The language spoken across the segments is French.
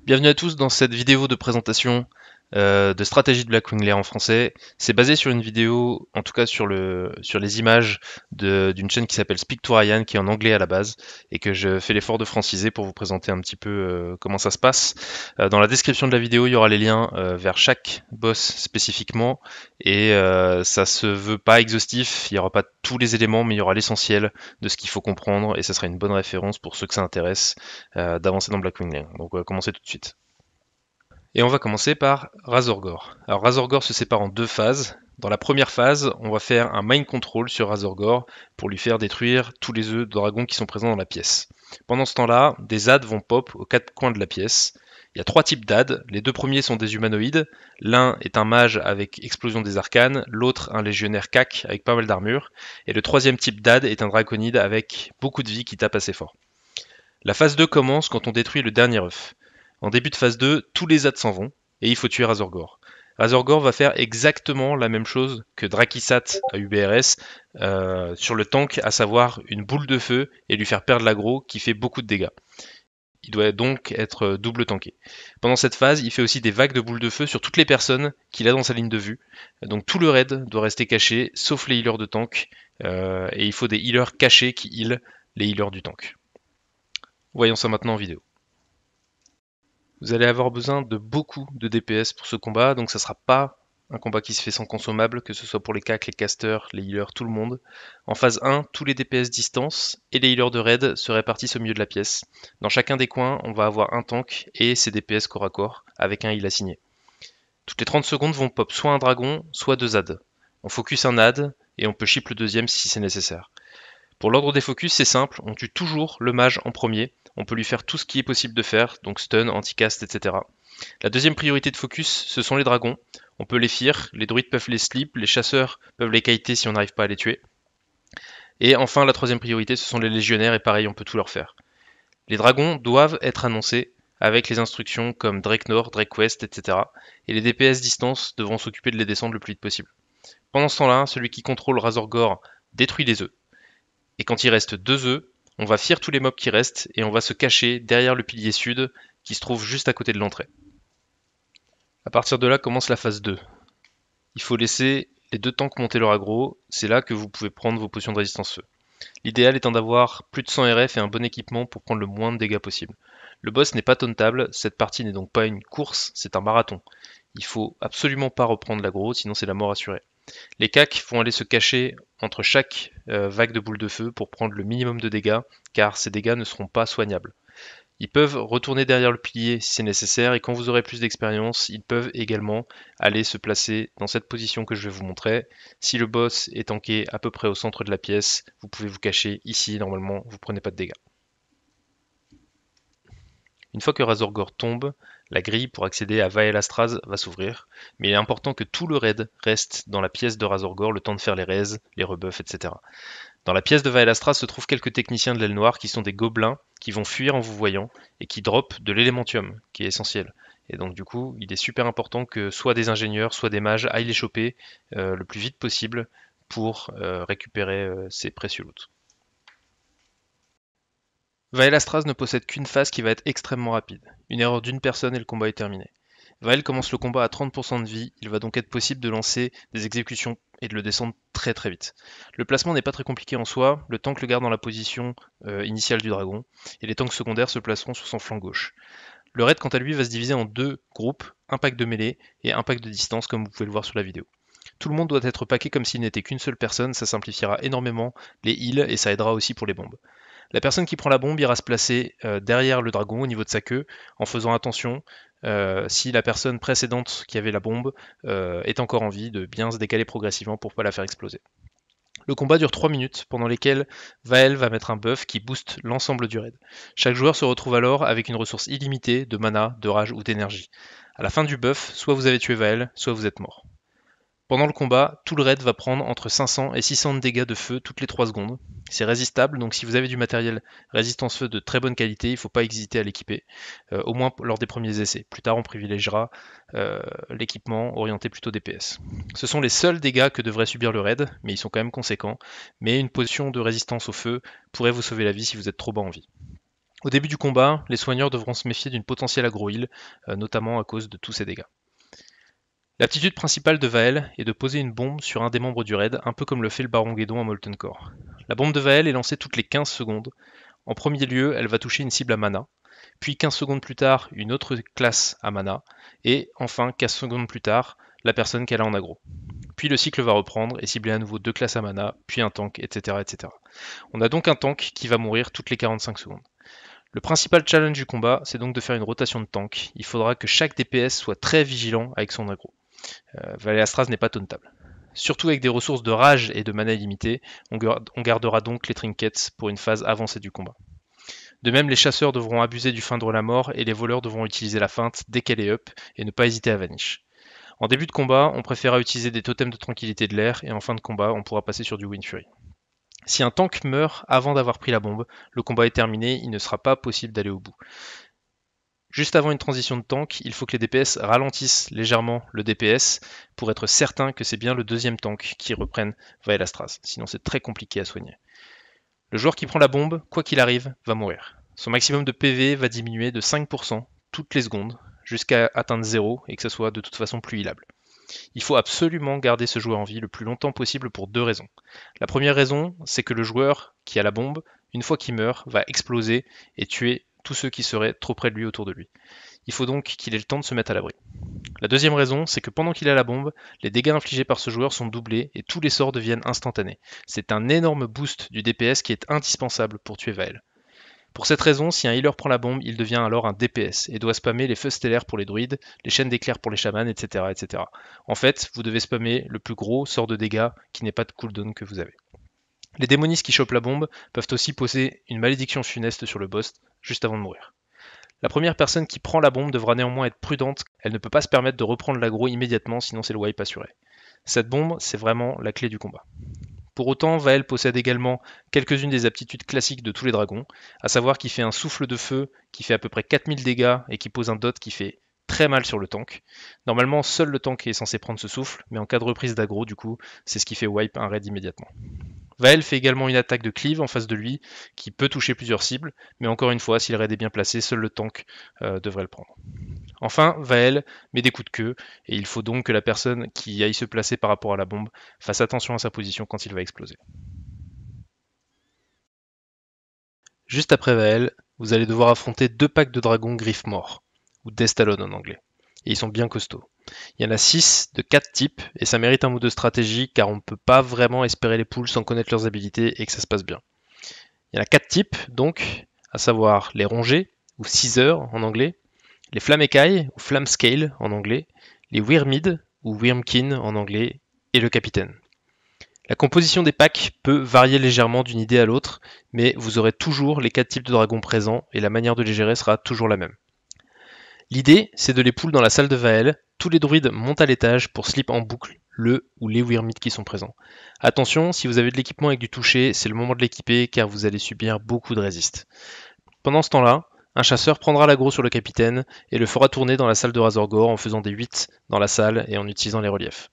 Bienvenue à tous dans cette vidéo de présentation de stratégie de Blackwing Lair en français. C'est basé sur une vidéo, en tout cas sur les images d'une chaîne qui s'appelle Speak to Ryan, qui est en anglais à la base, et que je fais l'effort de franciser pour vous présenter un petit peu comment ça se passe. Dans la description de la vidéo, il y aura les liens vers chaque boss spécifiquement, et ça se veut pas exhaustif, il n'y aura pas tous les éléments, mais il y aura l'essentiel de ce qu'il faut comprendre, et ça sera une bonne référence pour ceux que ça intéresse d'avancer dans Blackwing Lair. Donc on va commencer tout de suite. Et on va commencer par Razorgore. Alors Razorgore se sépare en deux phases. Dans la première phase, on va faire un mind control sur Razorgore pour lui faire détruire tous les œufs de dragon qui sont présents dans la pièce. Pendant ce temps-là, des adds vont pop aux quatre coins de la pièce. Il y a trois types d'adds. Les deux premiers sont des humanoïdes. L'un est un mage avec explosion des arcanes, l'autre un légionnaire cac avec pas mal d'armure. Et le troisième type d'add est un draconide avec beaucoup de vie qui tape assez fort. La phase 2 commence quand on détruit le dernier œuf. En début de phase 2, tous les adds s'en vont, et il faut tuer Razorgore. Razorgore va faire exactement la même chose que Drakisat à UBRS sur le tank, à savoir une boule de feu et lui faire perdre l'aggro qui fait beaucoup de dégâts. Il doit donc être double tanké. Pendant cette phase, il fait aussi des vagues de boules de feu sur toutes les personnes qu'il a dans sa ligne de vue. Donc tout le raid doit rester caché, sauf les healers de tank, et il faut des healers cachés qui heal les healers du tank. Voyons ça maintenant en vidéo. Vous allez avoir besoin de beaucoup de DPS pour ce combat, donc ça sera pas un combat qui se fait sans consommable, que ce soit pour les CAC, les casters, les healers, tout le monde. En phase 1, tous les DPS distance et les healers de raid se répartissent au milieu de la pièce. Dans chacun des coins, on va avoir un tank et ses DPS corps à corps, avec un heal assigné. Toutes les 30 secondes vont pop soit un dragon, soit deux adds. On focus un add, et on peut chip le deuxième si c'est nécessaire. Pour l'ordre des focus, c'est simple, on tue toujours le mage en premier, on peut lui faire tout ce qui est possible de faire, donc stun, anti-cast, etc. La deuxième priorité de focus, ce sont les dragons. On peut les fear, les druides peuvent les sleep, les chasseurs peuvent les kiter si on n'arrive pas à les tuer. Et enfin, la troisième priorité, ce sont les légionnaires, et pareil, on peut tout leur faire. Les dragons doivent être annoncés avec les instructions comme Drake Nord, Drake West, etc. Et les DPS distance devront s'occuper de les descendre le plus vite possible. Pendant ce temps-là, celui qui contrôle Razorgore détruit les œufs. Et quand il reste deux œufs, on va fear tous les mobs qui restent et on va se cacher derrière le pilier sud qui se trouve juste à côté de l'entrée. A partir de là commence la phase 2. Il faut laisser les deux tanks monter leur aggro, c'est là que vous pouvez prendre vos potions de résistance feu. L'idéal étant d'avoir plus de 100 RF et un bon équipement pour prendre le moins de dégâts possible. Le boss n'est pas tauntable, cette partie n'est donc pas une course, c'est un marathon. Il faut absolument pas reprendre l'aggro, sinon c'est la mort assurée. Les CAC vont aller se cacher entre chaque vague de boules de feu pour prendre le minimum de dégâts, car ces dégâts ne seront pas soignables. Ils peuvent retourner derrière le pilier si c'est nécessaire, et quand vous aurez plus d'expérience, ils peuvent également aller se placer dans cette position que je vais vous montrer. Si le boss est tanké à peu près au centre de la pièce, vous pouvez vous cacher ici, normalement vous prenez pas de dégâts. Une fois que Razorgore tombe, la grille pour accéder à Vaelastraz va s'ouvrir, mais il est important que tout le raid reste dans la pièce de Razorgore le temps de faire les raids, les rebuffs, etc. Dans la pièce de Vaelastraz se trouvent quelques techniciens de l'aile noire qui sont des gobelins qui vont fuir en vous voyant et qui dropent de l'élémentium, qui est essentiel. Et donc du coup, il est super important que soit des ingénieurs, soit des mages aillent les choper le plus vite possible pour récupérer ces précieux loots. Vaelastraz ne possède qu'une phase qui va être extrêmement rapide. Une erreur d'une personne et le combat est terminé. Vael commence le combat à 30% de vie, il va donc être possible de lancer des exécutions et de le descendre très très vite. Le placement n'est pas très compliqué en soi, le tank le garde dans la position initiale du dragon, et les tanks secondaires se placeront sur son flanc gauche. Le raid quant à lui va se diviser en deux groupes, un pack de mêlée et un pack de distance comme vous pouvez le voir sur la vidéo. Tout le monde doit être packé comme s'il n'était qu'une seule personne, ça simplifiera énormément les heals et ça aidera aussi pour les bombes. La personne qui prend la bombe ira se placer derrière le dragon au niveau de sa queue en faisant attention si la personne précédente qui avait la bombe est encore en vie de bien se décaler progressivement pour pas la faire exploser. Le combat dure 3 minutes pendant lesquelles Vael va mettre un buff qui booste l'ensemble du raid. Chaque joueur se retrouve alors avec une ressource illimitée de mana, de rage ou d'énergie. À la fin du buff, soit vous avez tué Vael, soit vous êtes mort. Pendant le combat, tout le raid va prendre entre 500 et 600 de dégâts de feu toutes les 3 secondes. C'est résistable, donc si vous avez du matériel résistance feu de très bonne qualité, il ne faut pas hésiter à l'équiper, au moins lors des premiers essais. Plus tard, on privilégiera l'équipement orienté plutôt DPS. Ce sont les seuls dégâts que devrait subir le raid, mais ils sont quand même conséquents. Mais une potion de résistance au feu pourrait vous sauver la vie si vous êtes trop bas en vie. Au début du combat, les soigneurs devront se méfier d'une potentielle aggro-heal, notamment à cause de tous ces dégâts. L'aptitude principale de Vael est de poser une bombe sur un des membres du raid, un peu comme le fait le Baron Guédon à Molten Core. La bombe de Vael est lancée toutes les 15 secondes. En premier lieu, elle va toucher une cible à mana, puis 15 secondes plus tard, une autre classe à mana, et enfin 15 secondes plus tard, la personne qu'elle a en aggro. Puis le cycle va reprendre et cibler à nouveau deux classes à mana, puis un tank, etc., etc. On a donc un tank qui va mourir toutes les 45 secondes. Le principal challenge du combat, c'est donc de faire une rotation de tank. Il faudra que chaque DPS soit très vigilant avec son aggro. Valéastraz n'est pas tauntable. Surtout avec des ressources de rage et de mana illimitées, on gardera donc les trinkets pour une phase avancée du combat. De même, les chasseurs devront abuser du feindre la mort et les voleurs devront utiliser la feinte dès qu'elle est up et ne pas hésiter à vanish. En début de combat, on préférera utiliser des totems de tranquillité de l'air et en fin de combat, on pourra passer sur du Wind Fury. Si un tank meurt avant d'avoir pris la bombe, le combat est terminé, il ne sera pas possible d'aller au bout. Juste avant une transition de tank, il faut que les DPS ralentissent légèrement le DPS pour être certain que c'est bien le deuxième tank qui reprenne Vaelastraz, sinon c'est très compliqué à soigner. Le joueur qui prend la bombe, quoi qu'il arrive, va mourir. Son maximum de PV va diminuer de 5% toutes les secondes, jusqu'à atteindre 0 et que ce soit de toute façon plus healable. Il faut absolument garder ce joueur en vie le plus longtemps possible pour deux raisons. La première raison, c'est que le joueur qui a la bombe, une fois qu'il meurt, va exploser et tuer tous ceux qui seraient trop près de lui autour de lui. Il faut donc qu'il ait le temps de se mettre à l'abri. La deuxième raison, c'est que pendant qu'il a la bombe, les dégâts infligés par ce joueur sont doublés et tous les sorts deviennent instantanés. C'est un énorme boost du DPS qui est indispensable pour tuer Vael. Pour cette raison, si un healer prend la bombe, il devient alors un DPS et doit spammer les feux stellaires pour les druides, les chaînes d'éclairs pour les chamans, etc., etc. En fait, vous devez spammer le plus gros sort de dégâts qui n'est pas de cooldown que vous avez. Les démonistes qui chopent la bombe peuvent aussi poser une malédiction funeste sur le boss juste avant de mourir. La première personne qui prend la bombe devra néanmoins être prudente, elle ne peut pas se permettre de reprendre l'aggro immédiatement sinon c'est le wipe assuré. Cette bombe, c'est vraiment la clé du combat. Pour autant, Vael possède également quelques-unes des aptitudes classiques de tous les dragons, à savoir qu'il fait un souffle de feu qui fait à peu près 4000 dégâts et qui pose un dot qui fait très mal sur le tank. Normalement, seul le tank est censé prendre ce souffle, mais en cas de reprise d'aggro, du coup, c'est ce qui fait wipe un raid immédiatement. Vael fait également une attaque de cleave en face de lui, qui peut toucher plusieurs cibles, mais encore une fois, si le raid est bien placé, seul le tank devrait le prendre. Enfin, Vael met des coups de queue, et il faut donc que la personne qui aille se placer par rapport à la bombe fasse attention à sa position quand il va exploser. Juste après Vael, vous allez devoir affronter deux packs de dragons griffes morts, ou Destalon en anglais, et ils sont bien costauds. Il y en a 6 de 4 types, et ça mérite un mot de stratégie car on ne peut pas vraiment espérer les poules sans connaître leurs habilités et que ça se passe bien. Il y en a 4 types, donc, à savoir les rongés, ou Caesar en anglais, les flammes-écailles, ou flamme-scale en anglais, les wyrmid, ou wyrmkin en anglais, et le capitaine. La composition des packs peut varier légèrement d'une idée à l'autre, mais vous aurez toujours les 4 types de dragons présents, et la manière de les gérer sera toujours la même. L'idée, c'est de les pull dans la salle de Vael, tous les druides montent à l'étage pour slip en boucle le ou les wyrmid qui sont présents. Attention, si vous avez de l'équipement avec du toucher, c'est le moment de l'équiper car vous allez subir beaucoup de résist. Pendant ce temps-là, un chasseur prendra l'aggro sur le capitaine et le fera tourner dans la salle de Razorgore en faisant des 8 dans la salle et en utilisant les reliefs.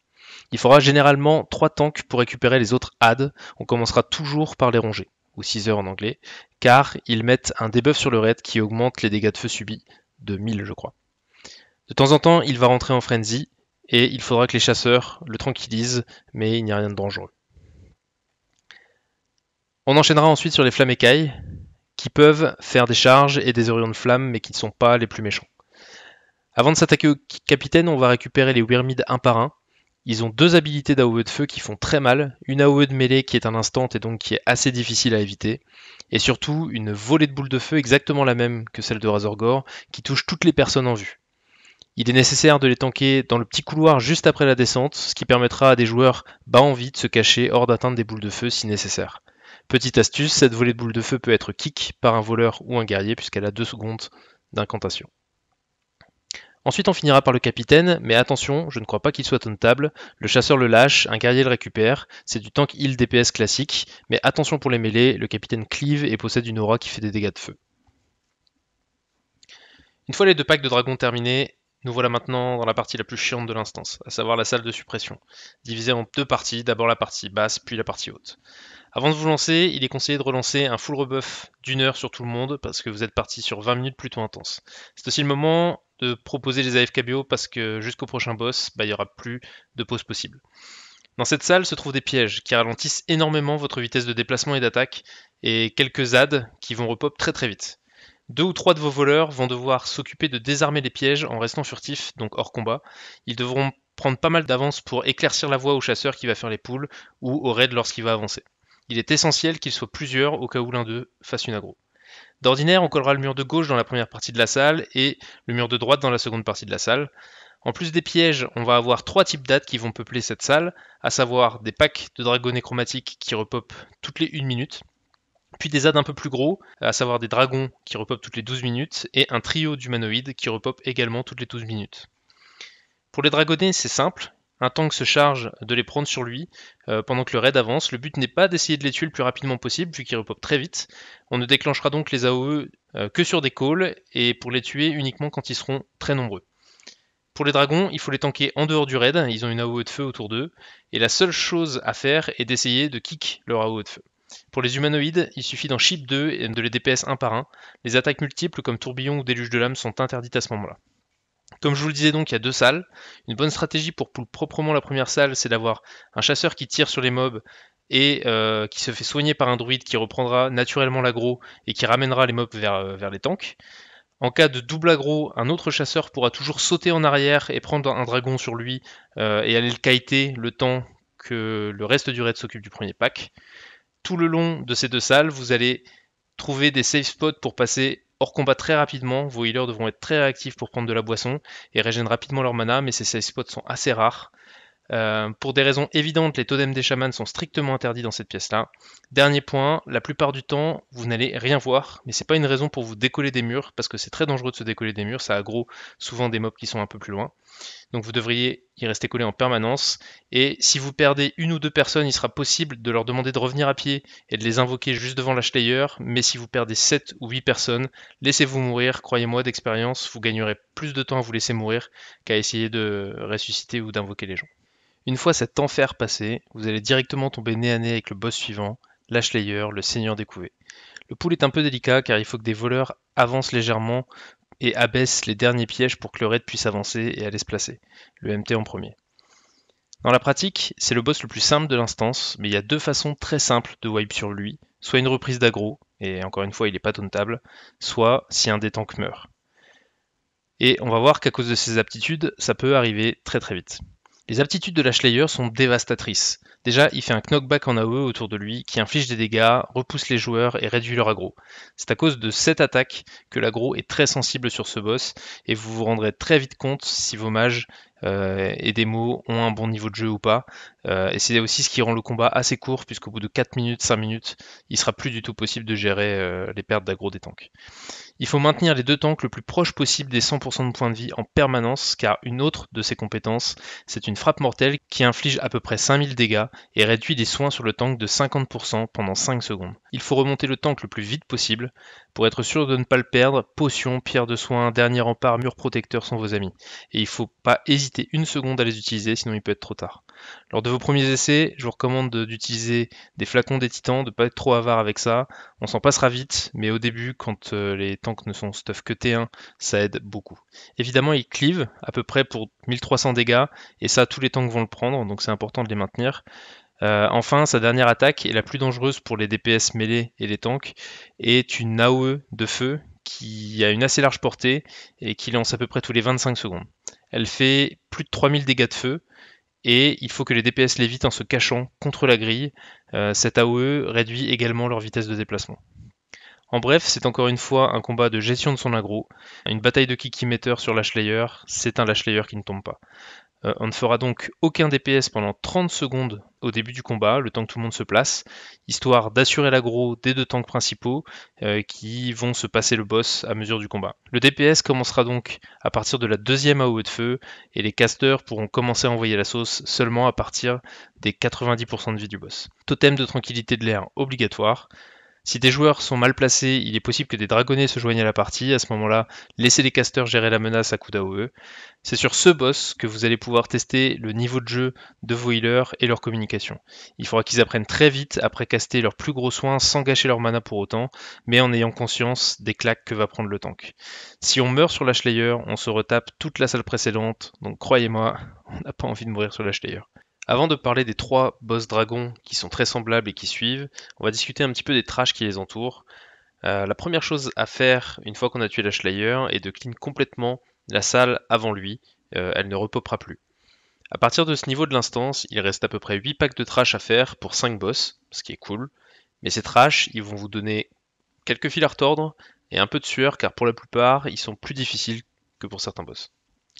Il faudra généralement 3 tanks pour récupérer les autres adds. On commencera toujours par les rongés, ou 6 heures en anglais, car ils mettent un debuff sur le raid qui augmente les dégâts de feu subis de 1000 je crois. De temps en temps, il va rentrer en frenzy et il faudra que les chasseurs le tranquillisent, mais il n'y a rien de dangereux. On enchaînera ensuite sur les flammes écailles, qui peuvent faire des charges et des orions de flammes, mais qui ne sont pas les plus méchants. Avant de s'attaquer au capitaine, on va récupérer les wyrmid un par un. Ils ont deux habilités d'AOE de feu qui font très mal, une AOE de mêlée qui est un instant et donc qui est assez difficile à éviter, et surtout une volée de boules de feu exactement la même que celle de Razorgore, qui touche toutes les personnes en vue. Il est nécessaire de les tanker dans le petit couloir juste après la descente, ce qui permettra à des joueurs bas en vie de se cacher hors d'atteinte des boules de feu si nécessaire. Petite astuce, cette volée de boules de feu peut être kick par un voleur ou un guerrier puisqu'elle a 2 secondes d'incantation. Ensuite on finira par le capitaine, mais attention, je ne crois pas qu'il soit tauntable, le chasseur le lâche, un guerrier le récupère, c'est du tank heal DPS classique, mais attention pour les mêlées, le capitaine cleave et possède une aura qui fait des dégâts de feu. Une fois les deux packs de dragons terminés, Nous voilà maintenant dans la partie la plus chiante de l'instance, à savoir la salle de suppression, divisée en deux parties, d'abord la partie basse puis la partie haute. Avant de vous lancer, il est conseillé de relancer un full rebuff d'1 heure sur tout le monde parce que vous êtes parti sur 20 minutes plutôt intense. C'est aussi le moment de proposer les AFKBO parce que jusqu'au prochain boss, il n'y aura plus de pause possible. Dans cette salle se trouvent des pièges qui ralentissent énormément votre vitesse de déplacement et d'attaque et quelques ZAD qui vont repop très très vite. 2 ou 3 de vos voleurs vont devoir s'occuper de désarmer les pièges en restant furtifs, donc hors combat. Ils devront prendre pas mal d'avance pour éclaircir la voie au chasseur qui va faire les pulls ou au raid lorsqu'il va avancer. Il est essentiel qu'ils soient plusieurs au cas où l'un d'eux fasse une aggro. D'ordinaire, on collera le mur de gauche dans la première partie de la salle et le mur de droite dans la seconde partie de la salle. En plus des pièges, on va avoir 3 types d'AD qui vont peupler cette salle, à savoir des packs de dragonnets chromatiques qui repopent toutes les 1 minute, puis des ZAD un peu plus gros, à savoir des dragons qui repopent toutes les 12 minutes, et un trio d'humanoïdes qui repopent également toutes les 12 minutes. Pour les dragonnets, c'est simple, un tank se charge de les prendre sur lui pendant que le raid avance. Le but n'est pas d'essayer de les tuer le plus rapidement possible, vu qu'ils repopent très vite. On ne déclenchera donc les AOE que sur des calls, et pour les tuer uniquement quand ils seront très nombreux. Pour les dragons, il faut les tanker en dehors du raid, ils ont une AOE de feu autour d'eux, et la seule chose à faire est d'essayer de kick leur AOE de feu. Pour les humanoïdes, il suffit d'en chip 2 et de les DPS un par un. Les attaques multiples comme tourbillon ou déluge de lame sont interdites à ce moment-là. Comme je vous le disais donc, il y a deux salles. Une bonne stratégie pour pull proprement la première salle, c'est d'avoir un chasseur qui tire sur les mobs et qui se fait soigner par un druide qui reprendra naturellement l'aggro et qui ramènera les mobs vers les tanks. En cas de double aggro, un autre chasseur pourra toujours sauter en arrière et prendre un dragon sur lui et aller le kiter le temps que le reste du raid s'occupe du premier pack. Tout le long de ces deux salles, vous allez trouver des safe spots pour passer hors combat très rapidement. Vos healers devront être très réactifs pour prendre de la boisson et régénérer rapidement leur mana, mais ces safe spots sont assez rares. Pour des raisons évidentes, les totems des chamans sont strictement interdits dans cette pièce-là. Dernier point, la plupart du temps, vous n'allez rien voir, mais c'est pas une raison pour vous décoller des murs, parce que c'est très dangereux de se décoller des murs, ça aggro souvent des mobs qui sont un peu plus loin. Donc vous devriez y rester collé en permanence, et si vous perdez une ou deux personnes, il sera possible de leur demander de revenir à pied et de les invoquer juste devant l'Ashlayer, mais si vous perdez 7 ou 8 personnes, laissez-vous mourir, croyez-moi d'expérience, vous gagnerez plus de temps à vous laisser mourir qu'à essayer de ressusciter ou d'invoquer les gens. Une fois cet enfer passé, vous allez directement tomber nez à nez avec le boss suivant, l'Ashlayer, le seigneur des couvées. Le pool est un peu délicat car il faut que des voleurs avancent légèrement et abaissent les derniers pièges pour que le raid puisse avancer et aller se placer, le MT en premier. Dans la pratique, c'est le boss le plus simple de l'instance, mais il y a deux façons très simples de wipe sur lui, soit une reprise d'aggro, et encore une fois il n'est pas tauntable, soit si un des tanks meurt. Et on va voir qu'à cause de ces aptitudes, ça peut arriver très très vite. Les aptitudes de l'Ashlayer sont dévastatrices. Déjà, il fait un knockback en AOE autour de lui qui inflige des dégâts, repousse les joueurs et réduit leur aggro. C'est à cause de cette attaque que l'aggro est très sensible sur ce boss et vous vous rendrez très vite compte si vos mages et démos ont un bon niveau de jeu ou pas. Et c'est aussi ce qui rend le combat assez court puisqu'au bout de 4 minutes, 5 minutes, il sera plus du tout possible de gérer les pertes d'aggro des tanks. Il faut maintenir les deux tanks le plus proche possible des 100% de points de vie en permanence, car une autre de ses compétences, c'est une frappe mortelle qui inflige à peu près 5000 dégâts et réduit les soins sur le tank de 50% pendant 5 secondes. Il faut remonter le tank le plus vite possible. Pour être sûr de ne pas le perdre, potions, pierres de soins, dernier rempart, mur protecteur sont vos amis. Et il ne faut pas hésiter une seconde à les utiliser, sinon il peut être trop tard. Lors de vos premiers essais, je vous recommande d'utiliser des flacons des titans, de ne pas être trop avare avec ça. On s'en passera vite, mais au début, quand les tanks ne sont stuff que T1, ça aide beaucoup. Évidemment, il cleave à peu près pour 1300 dégâts, et ça, tous les tanks vont le prendre, donc c'est important de les maintenir. Enfin, sa dernière attaque est la plus dangereuse pour les DPS mêlés et les tanks, est une AOE de feu qui a une assez large portée et qui lance à peu près tous les 25 secondes. Elle fait plus de 3000 dégâts de feu, et il faut que les DPS l'évitent en se cachant contre la grille. Cette AOE réduit également leur vitesse de déplacement. En bref, c'est encore une fois un combat de gestion de son aggro, une bataille de kick-emitter sur l'Ashlayer, c'est un l'Ashlayer qui ne tombe pas. On ne fera donc aucun DPS pendant 30 secondes au début du combat, le temps que tout le monde se place, histoire d'assurer l'aggro des deux tanks principaux qui vont se passer le boss à mesure du combat. Le DPS commencera donc à partir de la deuxième AOE de feu, et les casters pourront commencer à envoyer la sauce seulement à partir des 90% de vie du boss. Totem de tranquillité de l'air obligatoire. Si des joueurs sont mal placés, il est possible que des dragonnets se joignent à la partie. À ce moment-là, laissez les casters gérer la menace à coup d'AOE. C'est sur ce boss que vous allez pouvoir tester le niveau de jeu de vos healers et leur communication. Il faudra qu'ils apprennent très vite après caster leurs plus gros soins sans gâcher leur mana pour autant, mais en ayant conscience des claques que va prendre le tank. Si on meurt sur la Slayer, on se retape toute la salle précédente, donc croyez-moi, on n'a pas envie de mourir sur la Slayer. Avant de parler des 3 boss dragons qui sont très semblables et qui suivent, on va discuter un petit peu des trashs qui les entourent. La première chose à faire une fois qu'on a tué la Slayer est de clean complètement la salle avant lui, elle ne repopera plus. À partir de ce niveau de l'instance, il reste à peu près 8 packs de trash à faire pour 5 boss, ce qui est cool, mais ces trash, ils vont vous donner quelques fils à retordre et un peu de sueur car pour la plupart, ils sont plus difficiles que pour certains boss.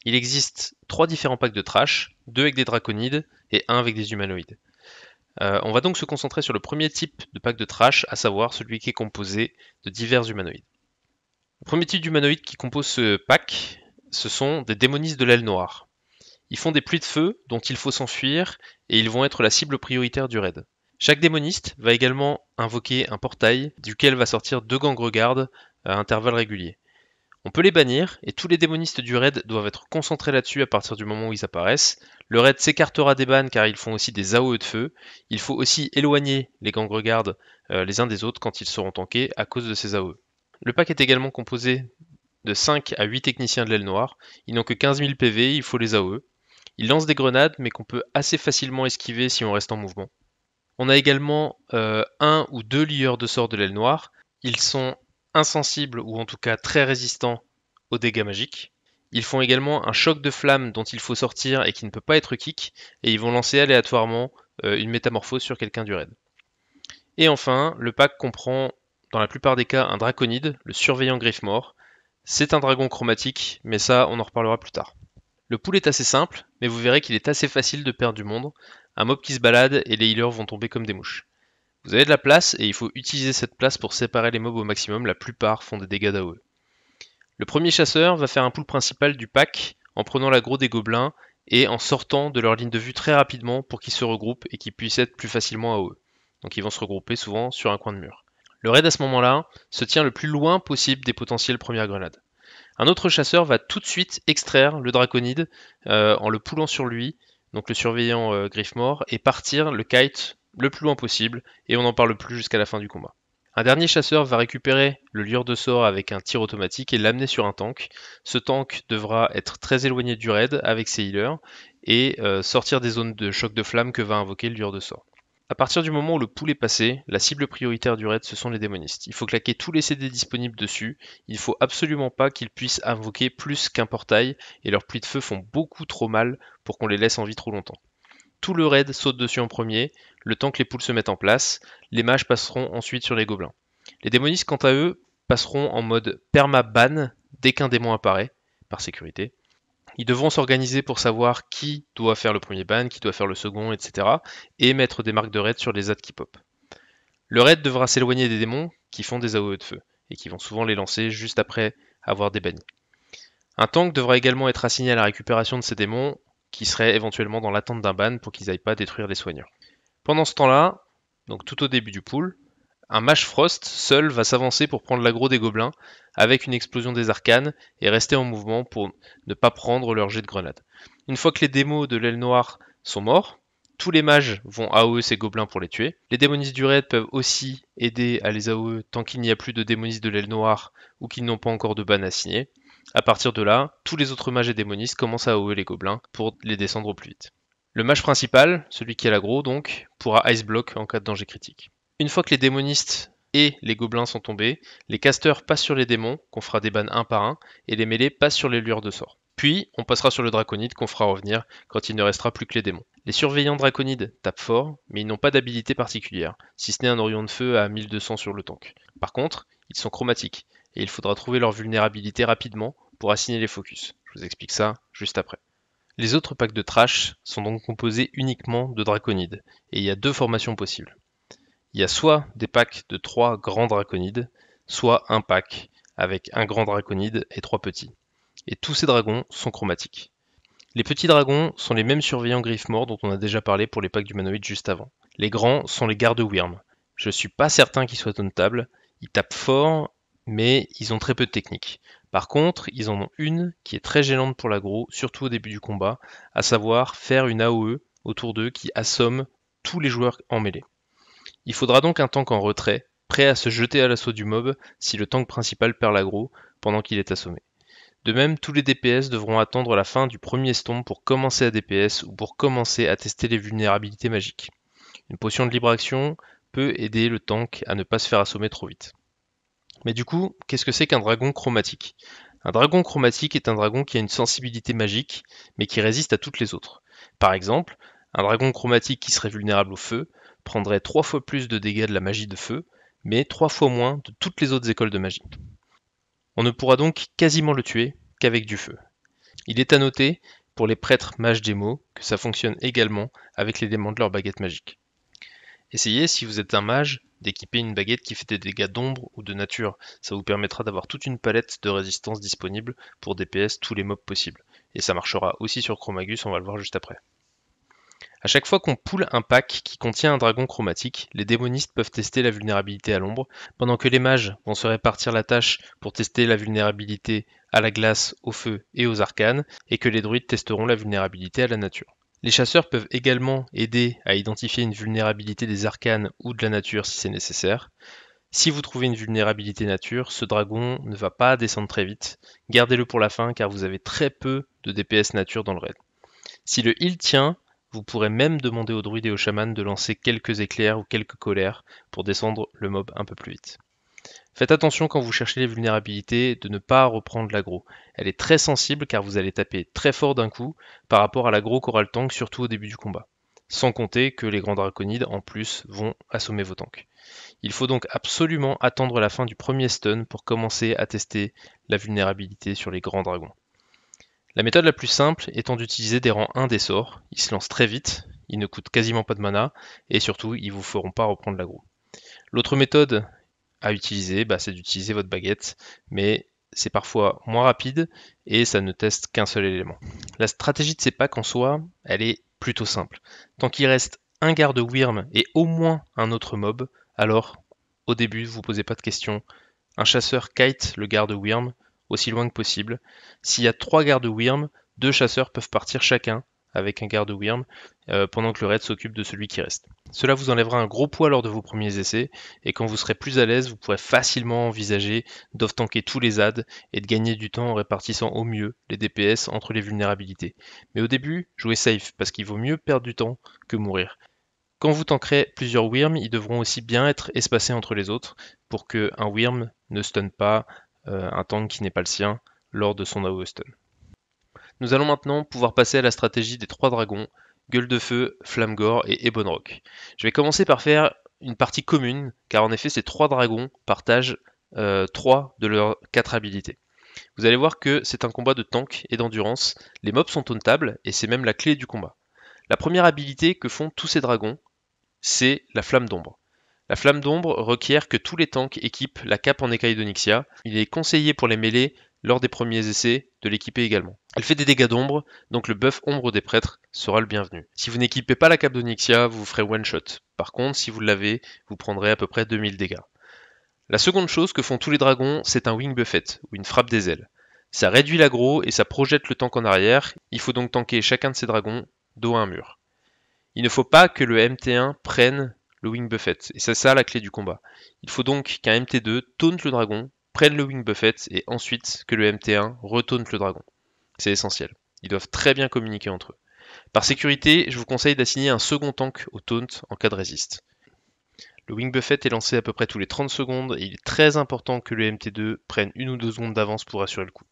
Il existe 3 différents packs de trash, 2 avec des draconides et 1 avec des humanoïdes. On va donc se concentrer sur le premier type de pack de trash, à savoir celui qui est composé de divers humanoïdes. Le premier type d'humanoïde qui compose ce pack, ce sont des démonistes de l'aile noire. Ils font des pluies de feu dont il faut s'enfuir et ils vont être la cible prioritaire du raid. Chaque démoniste va également invoquer un portail duquel va sortir 2 gangregardes à intervalles réguliers. On peut les bannir, et tous les démonistes du raid doivent être concentrés là-dessus à partir du moment où ils apparaissent. Le raid s'écartera des bans car ils font aussi des AOE de feu. Il faut aussi éloigner les gangregardes les uns des autres quand ils seront tankés à cause de ces AOE. Le pack est également composé de 5 à 8 techniciens de l'aile noire. Ils n'ont que 15 000 PV, il faut les AOE. Ils lancent des grenades mais qu'on peut assez facilement esquiver si on reste en mouvement. On a également 1 ou 2 lieurs de sorts de l'aile noire. Ils sont insensibles ou en tout cas très résistants aux dégâts magiques. Ils font également un choc de flamme dont il faut sortir et qui ne peut pas être kick, et ils vont lancer aléatoirement une métamorphose sur quelqu'un du raid. Et enfin, le pack comprend dans la plupart des cas un draconide, le surveillant Griffmore. C'est un dragon chromatique, mais ça on en reparlera plus tard. Le pool est assez simple, mais vous verrez qu'il est assez facile de perdre du monde. Un mob qui se balade et les healers vont tomber comme des mouches. Vous avez de la place et il faut utiliser cette place pour séparer les mobs au maximum, la plupart font des dégâts d'AOE. Le premier chasseur va faire un pool principal du pack en prenant l'aggro des gobelins et en sortant de leur ligne de vue très rapidement pour qu'ils se regroupent et qu'ils puissent être plus facilement AOE. Donc ils vont se regrouper souvent sur un coin de mur. Le raid à ce moment-là se tient le plus loin possible des potentielles premières grenades. Un autre chasseur va tout de suite extraire le draconide en le poulant sur lui, donc le surveillant Griffmore, et partir le kite le plus loin possible, et on n'en parle plus jusqu'à la fin du combat. Un dernier chasseur va récupérer le lieur de sort avec un tir automatique et l'amener sur un tank. Ce tank devra être très éloigné du raid avec ses healers et sortir des zones de choc de flamme que va invoquer le lieur de sort. À partir du moment où le pool est passé, la cible prioritaire du raid ce sont les démonistes. Il faut claquer tous les CD disponibles dessus, il faut absolument pas qu'ils puissent invoquer plus qu'un portail, et leurs pluies de feu font beaucoup trop mal pour qu'on les laisse en vie trop longtemps. Tout le raid saute dessus en premier, le temps que les poules se mettent en place, les mages passeront ensuite sur les gobelins. Les démonistes quant à eux passeront en mode perma-ban dès qu'un démon apparaît, par sécurité. Ils devront s'organiser pour savoir qui doit faire le premier ban, qui doit faire le second, etc. et mettre des marques de raid sur les adds qui pop. Le raid devra s'éloigner des démons qui font des AOE de feu, et qui vont souvent les lancer juste après avoir débanni. Un tank devra également être assigné à la récupération de ces démons, qui seraient éventuellement dans l'attente d'un ban pour qu'ils n'aillent pas détruire les soigneurs. Pendant ce temps-là, donc tout au début du pool, un Mage Frost seul va s'avancer pour prendre l'aggro des gobelins avec une explosion des arcanes et rester en mouvement pour ne pas prendre leur jet de grenade. Une fois que les démos de l'aile noire sont morts, tous les mages vont AOE ces gobelins pour les tuer. Les démonistes du raid peuvent aussi aider à les AOE tant qu'il n'y a plus de démonistes de l'aile noire ou qu'ils n'ont pas encore de ban assigné. À partir de là, tous les autres mages et démonistes commencent à AOE les gobelins pour les descendre au plus vite. Le mage principal, celui qui a l'aggro donc, pourra ice block en cas de danger critique. Une fois que les démonistes et les gobelins sont tombés, les casters passent sur les démons, qu'on fera des bans un par un, et les mêlés passent sur les lueurs de sort. Puis, on passera sur le draconide qu'on fera revenir quand il ne restera plus que les démons. Les surveillants draconides tapent fort, mais ils n'ont pas d'habilité particulière, si ce n'est un Orion de feu à 1200 sur le tank. Par contre, ils sont chromatiques, et il faudra trouver leur vulnérabilité rapidement pour assigner les focus. Je vous explique ça juste après. Les autres packs de trash sont donc composés uniquement de draconides, et il y a 2 formations possibles. Il y a soit des packs de 3 grands draconides, soit un pack avec un grand draconide et 3 petits. Et tous ces dragons sont chromatiques. Les petits dragons sont les mêmes surveillants Griffmore dont on a déjà parlé pour les packs d'humanoïdes juste avant. Les grands sont les gardes Wyrm. je suis pas certain qu'ils soient tauntables. Ils tapent fort, mais ils ont très peu de technique. Par contre, ils en ont une qui est très gênante pour l'aggro, surtout au début du combat, à savoir faire une AOE autour d'eux qui assomme tous les joueurs en mêlée. Il faudra donc un tank en retrait, prêt à se jeter à l'assaut du mob si le tank principal perd l'aggro pendant qu'il est assommé. De même, tous les DPS devront attendre la fin du premier storm pour commencer à DPS ou pour commencer à tester les vulnérabilités magiques. Une potion de libre action peut aider le tank à ne pas se faire assommer trop vite. Mais du coup, qu'est-ce que c'est qu'un dragon chromatique? Un dragon chromatique est un dragon qui a une sensibilité magique, mais qui résiste à toutes les autres. Par exemple, un dragon chromatique qui serait vulnérable au feu prendrait 3 fois plus de dégâts de la magie de feu, mais 3 fois moins de toutes les autres écoles de magie. On ne pourra donc quasiment le tuer qu'avec du feu. Il est à noter, pour les prêtres mages démo, que ça fonctionne également avec l'élément de leur baguette magique. Essayez, si vous êtes un mage, d'équiper une baguette qui fait des dégâts d'ombre ou de nature. Ça vous permettra d'avoir toute une palette de résistance disponible pour DPS tous les mobs possibles. Et ça marchera aussi sur Chromagus, on va le voir juste après. A chaque fois qu'on poule un pack qui contient un dragon chromatique, les démonistes peuvent tester la vulnérabilité à l'ombre, pendant que les mages vont se répartir la tâche pour tester la vulnérabilité à la glace, au feu et aux arcanes, et que les druides testeront la vulnérabilité à la nature. Les chasseurs peuvent également aider à identifier une vulnérabilité des arcanes ou de la nature si c'est nécessaire. Si vous trouvez une vulnérabilité nature, ce dragon ne va pas descendre très vite. Gardez-le pour la fin car vous avez très peu de DPS nature dans le raid. Si le heal tient, vous pourrez même demander aux druides et aux chamans de lancer quelques éclairs ou quelques colères pour descendre le mob un peu plus vite. Faites attention quand vous cherchez les vulnérabilités de ne pas reprendre l'aggro. Elle est très sensible car vous allez taper très fort d'un coup par rapport à l'aggro qu'aura le tank, surtout au début du combat. Sans compter que les grands draconides en plus vont assommer vos tanks. Il faut donc absolument attendre la fin du premier stun pour commencer à tester la vulnérabilité sur les grands dragons. La méthode la plus simple étant d'utiliser des rangs 1 des sorts. Ils se lancent très vite, ils ne coûtent quasiment pas de mana et surtout ils vous feront pas reprendre l'aggro. L'autre méthode à utiliser, c'est d'utiliser votre baguette, mais c'est parfois moins rapide et ça ne teste qu'un seul élément. La stratégie de ces packs en soi, elle est plutôt simple. Tant qu'il reste un garde Wyrm et au moins un autre mob, alors au début vous posez pas de questions. Un chasseur kite le garde Wyrm aussi loin que possible. S'il y a 3 gardes Wyrm, 2 chasseurs peuvent partir chacun avec un garde Wyrm pendant que le raid s'occupe de celui qui reste. Cela vous enlèvera un gros poids lors de vos premiers essais et quand vous serez plus à l'aise, vous pourrez facilement envisager d'off-tanker tous les adds et de gagner du temps en répartissant au mieux les DPS entre les vulnérabilités. Mais au début, jouez safe parce qu'il vaut mieux perdre du temps que mourir. Quand vous tankerez plusieurs Wyrm, ils devront aussi bien être espacés entre les autres pour qu'un Wyrm ne stun pas un tank qui n'est pas le sien lors de son AOE stun. Nous allons maintenant pouvoir passer à la stratégie des 3 dragons, Gueule de Feu, Flamgore et Ebonrock. Je vais commencer par faire une partie commune, car en effet ces 3 dragons partagent 3 de leurs 4 habilités. Vous allez voir que c'est un combat de tank et d'endurance, les mobs sont tauntables et c'est même la clé du combat. La première habilité que font tous ces dragons, c'est la Flamme d'Ombre. La Flamme d'Ombre requiert que tous les tanks équipent la cape en écaille d'Onyxia. Il est conseillé pour les mêlées, lors des premiers essais, de l'équiper également. Elle fait des dégâts d'ombre, donc le buff ombre des prêtres sera le bienvenu. Si vous n'équipez pas la cape d'Onyxia, vous ferez one shot. Par contre, si vous l'avez, vous prendrez à peu près 2000 dégâts. La seconde chose que font tous les dragons, c'est un wing buffet, ou une frappe des ailes. Ça réduit l'aggro et ça projette le tank en arrière, il faut donc tanker chacun de ces dragons dos à un mur. Il ne faut pas que le MT1 prenne le wing buffet, et c'est ça la clé du combat. Il faut donc qu'un MT2 taunt le dragon, prenne le wing buffet, et ensuite que le MT1 retaunte le dragon. C'est essentiel. Ils doivent très bien communiquer entre eux. Par sécurité, je vous conseille d'assigner un second tank au taunt en cas de résiste. Le wing buffet est lancé à peu près tous les 30 secondes, et il est très important que le MT2 prenne 1 ou 2 secondes d'avance pour assurer le coup.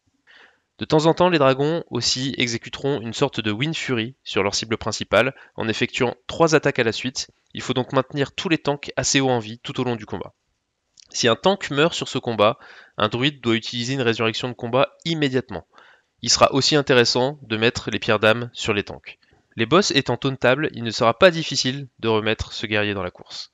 De temps en temps, les dragons aussi exécuteront une sorte de Wind Fury sur leur cible principale en effectuant 3 attaques à la suite. Il faut donc maintenir tous les tanks assez haut en vie tout au long du combat. Si un tank meurt sur ce combat, un druide doit utiliser une résurrection de combat immédiatement. Il sera aussi intéressant de mettre les pierres d'âme sur les tanks. Les boss étant tauntables, il ne sera pas difficile de remettre ce guerrier dans la course.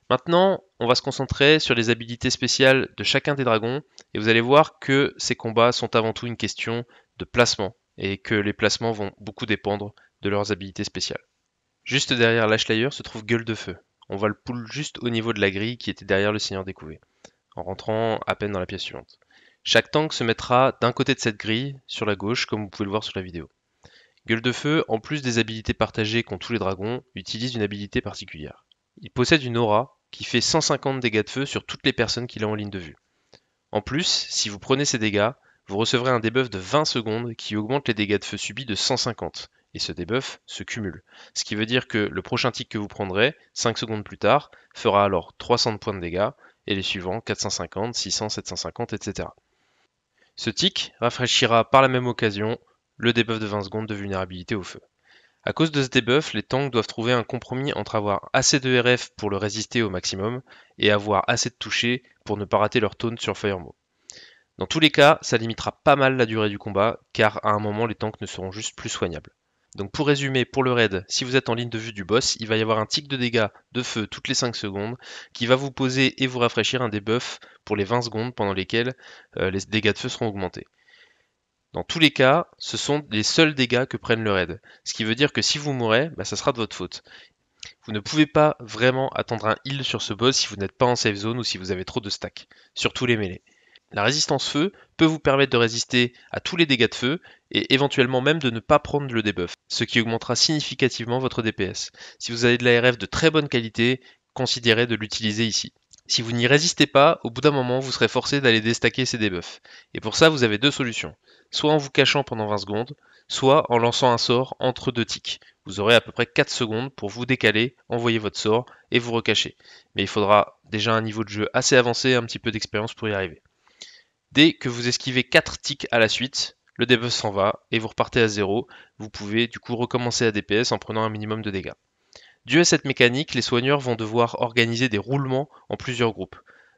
Maintenant, on va se concentrer sur les habilités spéciales de chacun des dragons, et vous allez voir que ces combats sont avant tout une question de placement, et que les placements vont beaucoup dépendre de leurs habilités spéciales. Juste derrière l'Ashlayer se trouve Gueule de Feu. on voit le pool juste au niveau de la grille qui était derrière le Seigneur des Couvées, en rentrant à peine dans la pièce suivante. Chaque tank se mettra d'un côté de cette grille, sur la gauche, comme vous pouvez le voir sur la vidéo. Gueule de Feu, en plus des habilités partagées qu'ont tous les dragons, utilise une habilité particulière. Il possède une aura qui fait 150 dégâts de feu sur toutes les personnes qu'il a en ligne de vue. En plus, si vous prenez ces dégâts, vous recevrez un debuff de 20 secondes qui augmente les dégâts de feu subis de 150, et ce debuff se cumule. Ce qui veut dire que le prochain tic que vous prendrez, 5 secondes plus tard, fera alors 300 points de dégâts, et les suivants 450, 600, 750, etc. Ce tic rafraîchira par la même occasion le debuff de 20 secondes de vulnérabilité au feu. À cause de ce debuff, les tanks doivent trouver un compromis entre avoir assez de RF pour le résister au maximum et avoir assez de toucher pour ne pas rater leur taunt sur Firemo. Dans tous les cas, ça limitera pas mal la durée du combat, car à un moment les tanks ne seront juste plus soignables. Donc pour résumer, pour le raid, si vous êtes en ligne de vue du boss, il va y avoir un tic de dégâts de feu toutes les 5 secondes qui va vous poser et vous rafraîchir un debuff pour les 20 secondes pendant lesquelles les dégâts de feu seront augmentés. Dans tous les cas, ce sont les seuls dégâts que prennent le raid. Ce qui veut dire que si vous mourrez, ça sera de votre faute. Vous ne pouvez pas vraiment attendre un heal sur ce boss si vous n'êtes pas en safe zone ou si vous avez trop de stacks, surtout les mêlées. La résistance feu peut vous permettre de résister à tous les dégâts de feu et éventuellement même de ne pas prendre le debuff, ce qui augmentera significativement votre DPS. Si vous avez de la RF de très bonne qualité, considérez de l'utiliser ici. Si vous n'y résistez pas, au bout d'un moment, vous serez forcé d'aller déstacker ces debuffs. Et pour ça, vous avez deux solutions. Soit en vous cachant pendant 20 secondes, soit en lançant un sort entre deux ticks. Vous aurez à peu près 4 secondes pour vous décaler, envoyer votre sort et vous recacher. Mais il faudra déjà un niveau de jeu assez avancé et un petit peu d'expérience pour y arriver. Dès que vous esquivez 4 ticks à la suite, le debuff s'en va et vous repartez à 0. Vous pouvez du coup recommencer à DPS en prenant un minimum de dégâts. Dû à cette mécanique, les soigneurs vont devoir organiser des roulements en plusieurs groupes.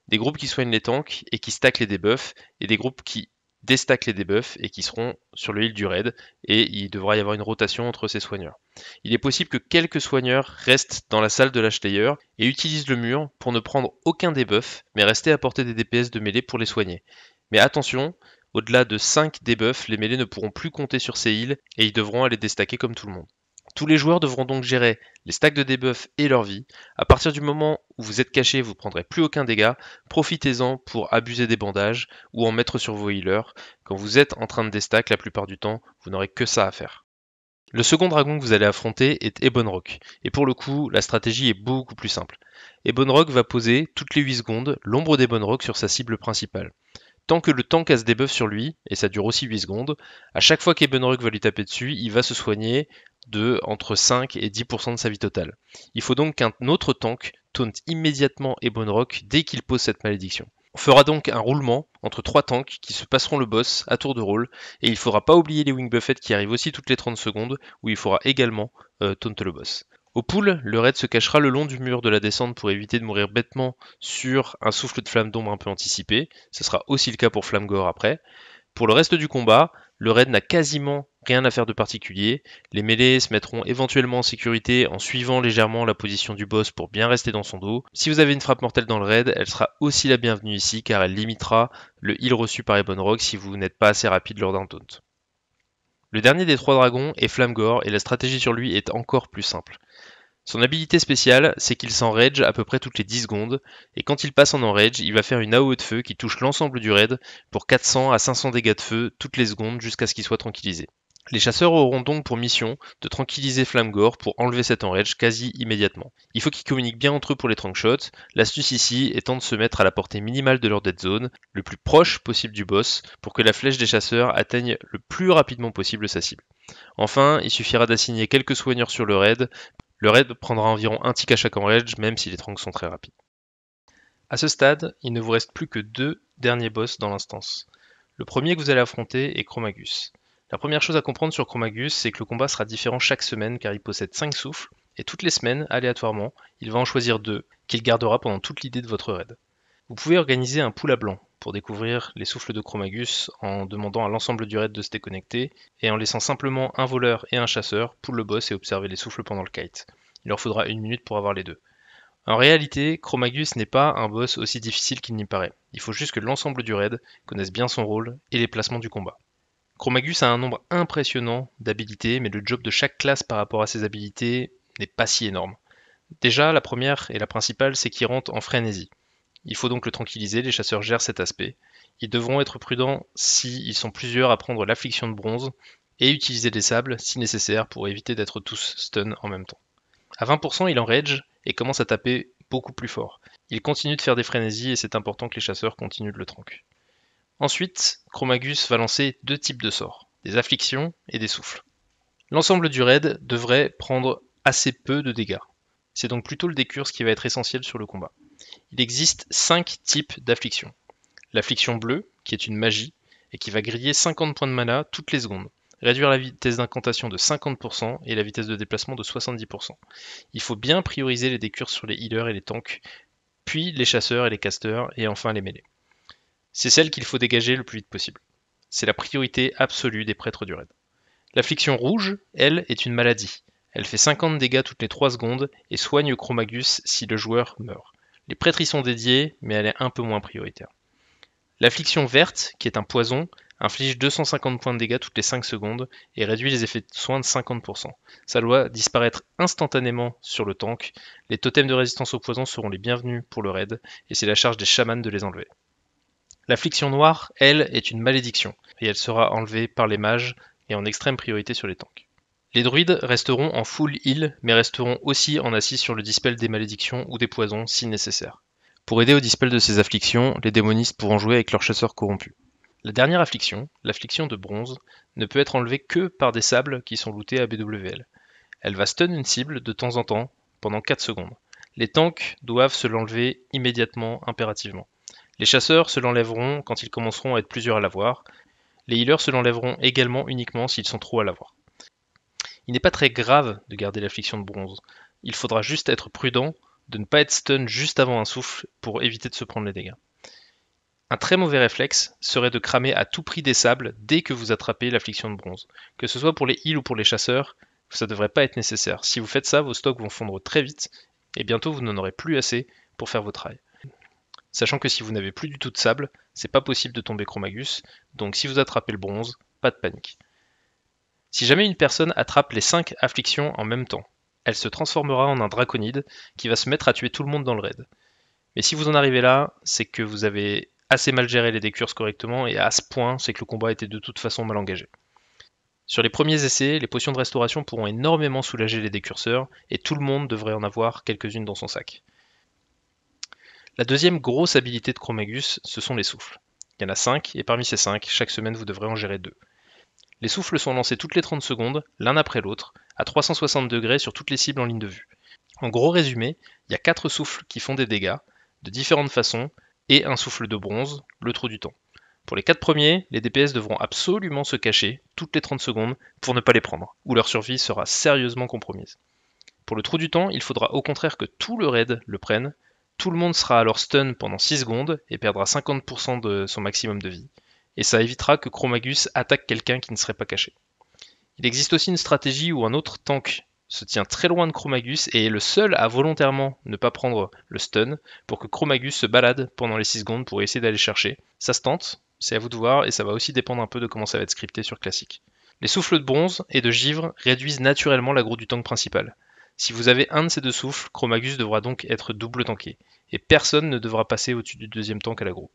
Des groupes qui soignent les tanks et qui stackent les debuffs, et des groupes qui déstackent les debuffs et qui seront sur le heal du raid, et il devra y avoir une rotation entre ces soigneurs. Il est possible que quelques soigneurs restent dans la salle de l'Ashlayer et utilisent le mur pour ne prendre aucun debuff, mais rester à portée des DPS de mêlée pour les soigner. Mais attention, au-delà de 5 debuffs, les mêlées ne pourront plus compter sur ces heals et ils devront aller déstacker comme tout le monde. Tous les joueurs devront donc gérer les stacks de debuff et leur vie. À partir du moment où vous êtes caché, vous ne prendrez plus aucun dégât. Profitez-en pour abuser des bandages ou en mettre sur vos healers. Quand vous êtes en train de déstack, la plupart du temps, vous n'aurez que ça à faire. Le second dragon que vous allez affronter est Ebon Rock. Et pour le coup, la stratégie est beaucoup plus simple. Ebon Rock va poser toutes les 8 secondes l'ombre d'Ebon Rock sur sa cible principale. Tant que le tank a ce debuff sur lui, et ça dure aussi 8 secondes, à chaque fois qu'Ebon Rock va lui taper dessus, il va se soigner de entre 5 et 10% de sa vie totale. Il faut donc qu'un autre tank taunt immédiatement Ebon Rock dès qu'il pose cette malédiction. On fera donc un roulement entre 3 tanks qui se passeront le boss à tour de rôle, et il ne faudra pas oublier les Wing Buffets qui arrivent aussi toutes les 30 secondes, où il faudra également taunt le boss. Au pool, le raid se cachera le long du mur de la descente pour éviter de mourir bêtement sur un souffle de flamme d'ombre un peu anticipé. Ce sera aussi le cas pour Flamgore après. Pour le reste du combat, le raid n'a quasiment rien à faire de particulier. Les mêlées se mettront éventuellement en sécurité en suivant légèrement la position du boss pour bien rester dans son dos. Si vous avez une frappe mortelle dans le raid, elle sera aussi la bienvenue ici car elle limitera le heal reçu par Ebon Rock si vous n'êtes pas assez rapide lors d'un taunt. Le dernier des 3 dragons est Flamgore et la stratégie sur lui est encore plus simple. Son habilité spéciale, c'est qu'il s'enrage à peu près toutes les 10 secondes, et quand il passe en enrage, il va faire une AOE de feu qui touche l'ensemble du raid pour 400 à 500 dégâts de feu toutes les secondes jusqu'à ce qu'il soit tranquillisé. Les chasseurs auront donc pour mission de tranquilliser Flamgore pour enlever cet enrage quasi immédiatement. Il faut qu'ils communiquent bien entre eux pour les trunkshots, l'astuce ici étant de se mettre à la portée minimale de leur dead zone, le plus proche possible du boss, pour que la flèche des chasseurs atteigne le plus rapidement possible sa cible. Enfin, il suffira d'assigner quelques soigneurs sur le raid. Le raid prendra environ un tick à chaque enrage, même si les tranks sont très rapides. A ce stade, il ne vous reste plus que 2 derniers boss dans l'instance. Le premier que vous allez affronter est Chromagus. La première chose à comprendre sur Chromagus, c'est que le combat sera différent chaque semaine car il possède 5 souffles, et toutes les semaines, aléatoirement, il va en choisir 2, qu'il gardera pendant toute l'idée de votre raid. Vous pouvez organiser un pool à blanc pour découvrir les souffles de Chromagus en demandant à l'ensemble du raid de se déconnecter et en laissant simplement un voleur et un chasseur pour le boss et observer les souffles pendant le kite. Il leur faudra 1 minute pour avoir les deux. En réalité, Chromagus n'est pas un boss aussi difficile qu'il n'y paraît. Il faut juste que l'ensemble du raid connaisse bien son rôle et les placements du combat. Chromagus a un nombre impressionnant d'habilités, mais le job de chaque classe par rapport à ses habilités n'est pas si énorme. Déjà, la première et la principale, c'est qu'il rentre en frénésie. Il faut donc le tranquilliser, les chasseurs gèrent cet aspect. Ils devront être prudents s'ils sont plusieurs à prendre l'affliction de bronze et utiliser des sables si nécessaire pour éviter d'être tous stun en même temps. À 20%, il enrage et commence à taper beaucoup plus fort. Il continue de faire des frénésies et c'est important que les chasseurs continuent de le tranquer. Ensuite, Chromagus va lancer deux types de sorts, des afflictions et des souffles. L'ensemble du raid devrait prendre assez peu de dégâts. C'est donc plutôt le décurse qui va être essentiel sur le combat. Il existe 5 types d'afflictions. L'affliction bleue, qui est une magie, et qui va griller 50 points de mana toutes les secondes, réduire la vitesse d'incantation de 50% et la vitesse de déplacement de 70%. Il faut bien prioriser les décurses sur les healers et les tanks, puis les chasseurs et les casters, et enfin les mêlées. C'est celle qu'il faut dégager le plus vite possible. C'est la priorité absolue des prêtres du raid. L'affliction rouge, elle, est une maladie. Elle fait 50 dégâts toutes les 3 secondes et soigne Chromagus si le joueur meurt. Les prêtres y sont dédiés, mais elle est un peu moins prioritaire. L'affliction verte, qui est un poison, inflige 250 points de dégâts toutes les 5 secondes et réduit les effets de soins de 50%. Ça doit disparaître instantanément sur le tank. Les totems de résistance au poison seront les bienvenus pour le raid, et c'est la charge des chamans de les enlever. L'affliction noire, elle, est une malédiction, et elle sera enlevée par les mages et en extrême priorité sur les tanks. Les druides resteront en full heal, mais resteront aussi en assise sur le dispel des malédictions ou des poisons si nécessaire. Pour aider au dispel de ces afflictions, les démonistes pourront jouer avec leurs chasseurs corrompus. La dernière affliction, l'affliction de bronze, ne peut être enlevée que par des sables qui sont lootés à BWL. Elle va stun une cible de temps en temps, pendant 4 secondes. Les tanks doivent se l'enlever immédiatement, impérativement. Les chasseurs se l'enlèveront quand ils commenceront à être plusieurs à l'avoir. Les healers se l'enlèveront également uniquement s'ils sont trop à l'avoir. Il n'est pas très grave de garder l'affliction de bronze. Il faudra juste être prudent de ne pas être stun juste avant un souffle pour éviter de se prendre les dégâts. Un très mauvais réflexe serait de cramer à tout prix des sables dès que vous attrapez l'affliction de bronze. Que ce soit pour les heals ou pour les chasseurs, ça ne devrait pas être nécessaire. Si vous faites ça, vos stocks vont fondre très vite et bientôt vous n'en aurez plus assez pour faire vos trails. Sachant que si vous n'avez plus du tout de sable, c'est pas possible de tomber Chromagus, donc si vous attrapez le bronze, pas de panique. Si jamais une personne attrape les 5 afflictions en même temps, elle se transformera en un draconide qui va se mettre à tuer tout le monde dans le raid. Mais si vous en arrivez là, c'est que vous avez assez mal géré les décurses correctement, et à ce point, c'est que le combat était de toute façon mal engagé. Sur les premiers essais, les potions de restauration pourront énormément soulager les décurseurs, et tout le monde devrait en avoir quelques-unes dans son sac. La deuxième grosse habilité de Chromagus, ce sont les souffles. Il y en a 5, et parmi ces 5, chaque semaine vous devrez en gérer 2. Les souffles sont lancés toutes les 30 secondes, l'un après l'autre, à 360 degrés sur toutes les cibles en ligne de vue. En gros résumé, il y a 4 souffles qui font des dégâts, de différentes façons, et un souffle de bronze, le trou du temps. Pour les 4 premiers, les DPS devront absolument se cacher toutes les 30 secondes pour ne pas les prendre, ou leur survie sera sérieusement compromise. Pour le trou du temps, il faudra au contraire que tout le raid le prenne, tout le monde sera alors stun pendant 6 secondes et perdra 50% de son maximum de vie, et ça évitera que Chromagus attaque quelqu'un qui ne serait pas caché. Il existe aussi une stratégie où un autre tank se tient très loin de Chromagus et est le seul à volontairement ne pas prendre le stun pour que Chromagus se balade pendant les 6 secondes pour essayer d'aller chercher. Ça se tente, c'est à vous de voir et ça va aussi dépendre un peu de comment ça va être scripté sur classique. Les souffles de bronze et de givre réduisent naturellement l'aggro du tank principal. Si vous avez un de ces deux souffles, Chromagus devra donc être double tanké, et personne ne devra passer au-dessus du deuxième tank à l'aggro.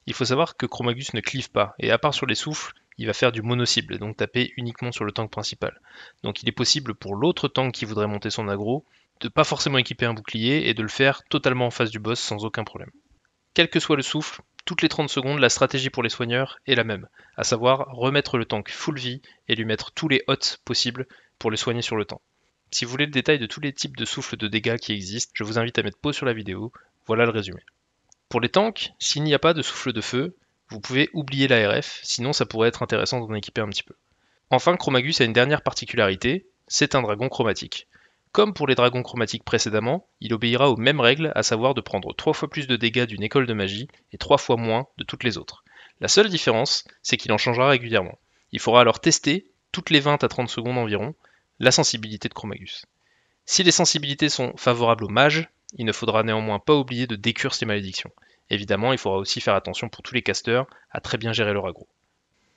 Il faut savoir que Chromagus ne cleave pas, et à part sur les souffles, il va faire du mono-cible, donc taper uniquement sur le tank principal. Donc il est possible pour l'autre tank qui voudrait monter son aggro, de pas forcément équiper un bouclier et de le faire totalement en face du boss sans aucun problème. Quel que soit le souffle, toutes les 30 secondes, la stratégie pour les soigneurs est la même, à savoir remettre le tank full vie et lui mettre tous les hots possibles pour le soigner sur le temps. Si vous voulez le détail de tous les types de souffles de dégâts qui existent, je vous invite à mettre pause sur la vidéo, voilà le résumé. Pour les tanks, s'il n'y a pas de souffle de feu, vous pouvez oublier l'ARF, sinon ça pourrait être intéressant d'en équiper un petit peu. Enfin, Chromagus a une dernière particularité, c'est un dragon chromatique. Comme pour les dragons chromatiques précédemment, il obéira aux mêmes règles, à savoir de prendre 3 fois plus de dégâts d'une école de magie et 3 fois moins de toutes les autres. La seule différence, c'est qu'il en changera régulièrement. Il faudra alors tester, toutes les 20 à 30 secondes environ, la sensibilité de Chromagus. Si les sensibilités sont favorables aux mages, il ne faudra néanmoins pas oublier de décurse les malédictions. Évidemment, il faudra aussi faire attention pour tous les casters à très bien gérer leur aggro.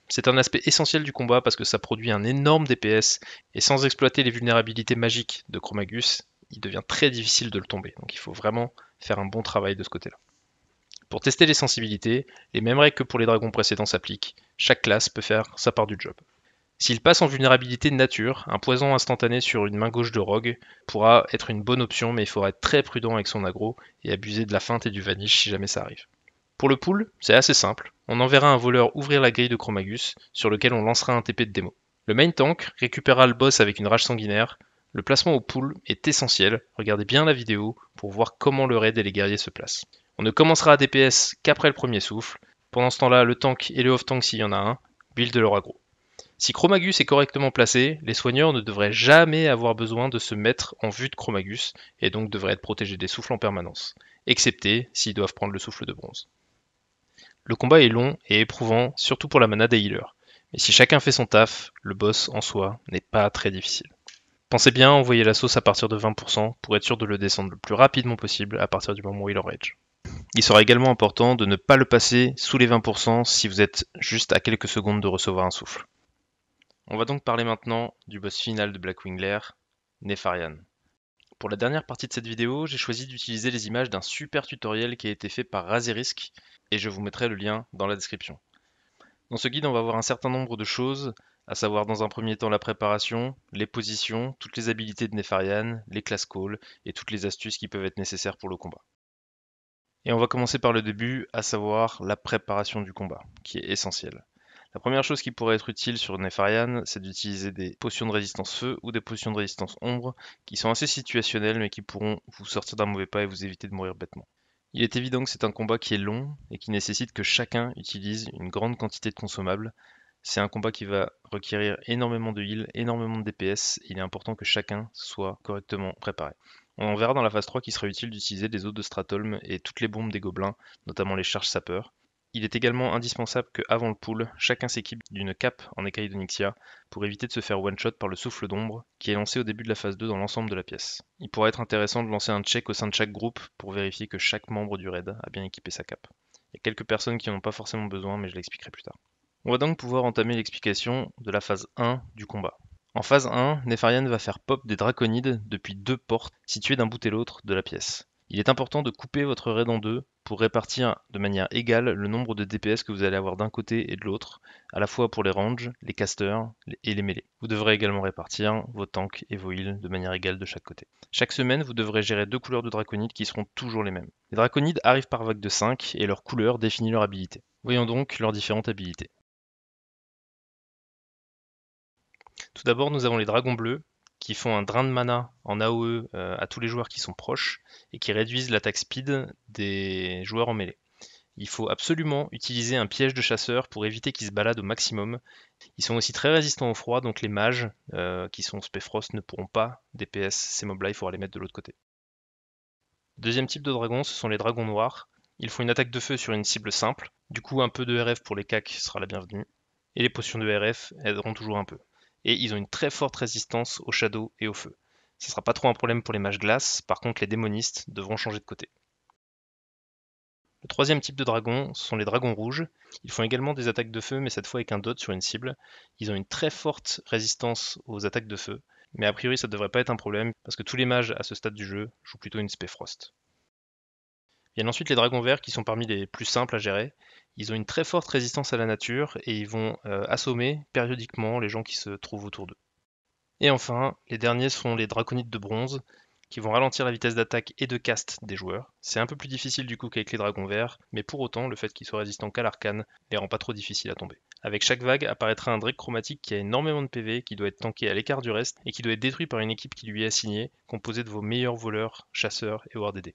C'est un aspect essentiel du combat parce que ça produit un énorme DPS, et sans exploiter les vulnérabilités magiques de Chromagus, il devient très difficile de le tomber. Donc il faut vraiment faire un bon travail de ce côté-là. Pour tester les sensibilités, les mêmes règles que pour les dragons précédents s'appliquent. Chaque classe peut faire sa part du job. S'il passe en vulnérabilité de nature, un poison instantané sur une main gauche de rogue pourra être une bonne option, mais il faudra être très prudent avec son aggro et abuser de la feinte et du vanish si jamais ça arrive. Pour le pool, c'est assez simple. On enverra un voleur ouvrir la grille de Chromagus, sur lequel on lancera un TP de démo. Le main tank récupérera le boss avec une rage sanguinaire. Le placement au pool est essentiel. Regardez bien la vidéo pour voir comment le raid et les guerriers se placent. On ne commencera à DPS qu'après le premier souffle. Pendant ce temps-là, le tank et le off-tank s'il y en a un, build leur aggro. Si Chromagus est correctement placé, les soigneurs ne devraient jamais avoir besoin de se mettre en vue de Chromagus, et donc devraient être protégés des souffles en permanence, excepté s'ils doivent prendre le souffle de bronze. Le combat est long et éprouvant, surtout pour la mana des healers, mais si chacun fait son taf, le boss en soi n'est pas très difficile. Pensez bien à envoyer la sauce à partir de 20% pour être sûr de le descendre le plus rapidement possible à partir du moment où il enrage. Il sera également important de ne pas le passer sous les 20% si vous êtes juste à quelques secondes de recevoir un souffle. On va donc parler maintenant du boss final de Blackwing Lair, Nefarian. Pour la dernière partie de cette vidéo, j'ai choisi d'utiliser les images d'un super tutoriel qui a été fait par Razerisk, et je vous mettrai le lien dans la description. Dans ce guide, on va voir un certain nombre de choses, à savoir dans un premier temps la préparation, les positions, toutes les habilités de Nefarian, les class calls, et toutes les astuces qui peuvent être nécessaires pour le combat. Et on va commencer par le début, à savoir la préparation du combat, qui est essentielle. La première chose qui pourrait être utile sur Nefarian, c'est d'utiliser des potions de résistance feu ou des potions de résistance ombre, qui sont assez situationnelles mais qui pourront vous sortir d'un mauvais pas et vous éviter de mourir bêtement. Il est évident que c'est un combat qui est long et qui nécessite que chacun utilise une grande quantité de consommables. C'est un combat qui va requérir énormément de heal, énormément de DPS, et il est important que chacun soit correctement préparé. On verra dans la phase 3 qu'il sera utile d'utiliser des os de Stratholm et toutes les bombes des gobelins, notamment les charges sapeurs. Il est également indispensable qu'avant le pool, chacun s'équipe d'une cape en écaille d'Onyxia pour éviter de se faire one-shot par le souffle d'ombre qui est lancé au début de la phase 2 dans l'ensemble de la pièce. Il pourrait être intéressant de lancer un check au sein de chaque groupe pour vérifier que chaque membre du raid a bien équipé sa cape. Il y a quelques personnes qui n'en ont pas forcément besoin, mais je l'expliquerai plus tard. On va donc pouvoir entamer l'explication de la phase 1 du combat. En phase 1, Nefarian va faire pop des draconides depuis deux portes situées d'un bout et l'autre de la pièce. Il est important de couper votre raid en deux pour répartir de manière égale le nombre de DPS que vous allez avoir d'un côté et de l'autre, à la fois pour les ranges, les casters et les mêlées. Vous devrez également répartir vos tanks et vos heals de manière égale de chaque côté. Chaque semaine, vous devrez gérer deux couleurs de draconides qui seront toujours les mêmes. Les draconides arrivent par vague de 5 et leur couleur définit leur habilité. Voyons donc leurs différentes habilités. Tout d'abord, nous avons les dragons bleus qui font un drain de mana en AOE à tous les joueurs qui sont proches et qui réduisent l'attaque speed des joueurs en mêlée. Il faut absolument utiliser un piège de chasseur pour éviter qu'ils se baladent au maximum. Ils sont aussi très résistants au froid, donc les mages qui sont Spellfrost ne pourront pas DPS ces mobs-là, il faudra les mettre de l'autre côté. Deuxième type de dragon, ce sont les dragons noirs. Ils font une attaque de feu sur une cible simple, du coup un peu de RF pour les cacs sera la bienvenue, et les potions de RF aideront toujours un peu. Et ils ont une très forte résistance au shadow et au feu. Ce ne sera pas trop un problème pour les mages glace, par contre les démonistes devront changer de côté. Le troisième type de dragon, ce sont les dragons rouges. Ils font également des attaques de feu, mais cette fois avec un dot sur une cible. Ils ont une très forte résistance aux attaques de feu, mais a priori ça ne devrait pas être un problème, parce que tous les mages à ce stade du jeu jouent plutôt une Spellfrost. Il y a ensuite les dragons verts qui sont parmi les plus simples à gérer. Ils ont une très forte résistance à la nature et ils vont assommer périodiquement les gens qui se trouvent autour d'eux. Et enfin, les derniers sont les draconides de bronze qui vont ralentir la vitesse d'attaque et de cast des joueurs. C'est un peu plus difficile du coup qu'avec les dragons verts, mais pour autant, le fait qu'ils soient résistants qu'à l'arcane les rend pas trop difficiles à tomber. Avec chaque vague apparaîtra un Drake chromatique qui a énormément de PV, qui doit être tanké à l'écart du reste et qui doit être détruit par une équipe qui lui est assignée, composée de vos meilleurs voleurs, chasseurs et warded.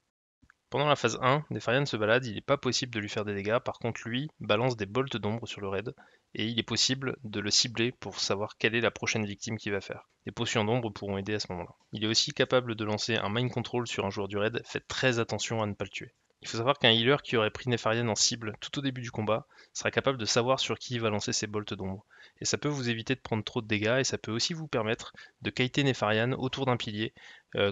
Pendant la phase 1, Nefarian se balade, il n'est pas possible de lui faire des dégâts, par contre lui balance des bolts d'ombre sur le raid, et il est possible de le cibler pour savoir quelle est la prochaine victime qu'il va faire. Les potions d'ombre pourront aider à ce moment-là. Il est aussi capable de lancer un mind control sur un joueur du raid, faites très attention à ne pas le tuer. Il faut savoir qu'un healer qui aurait pris Nefarian en cible tout au début du combat sera capable de savoir sur qui il va lancer ses bolts d'ombre. Et ça peut vous éviter de prendre trop de dégâts et ça peut aussi vous permettre de kiter Nefarian autour d'un pilier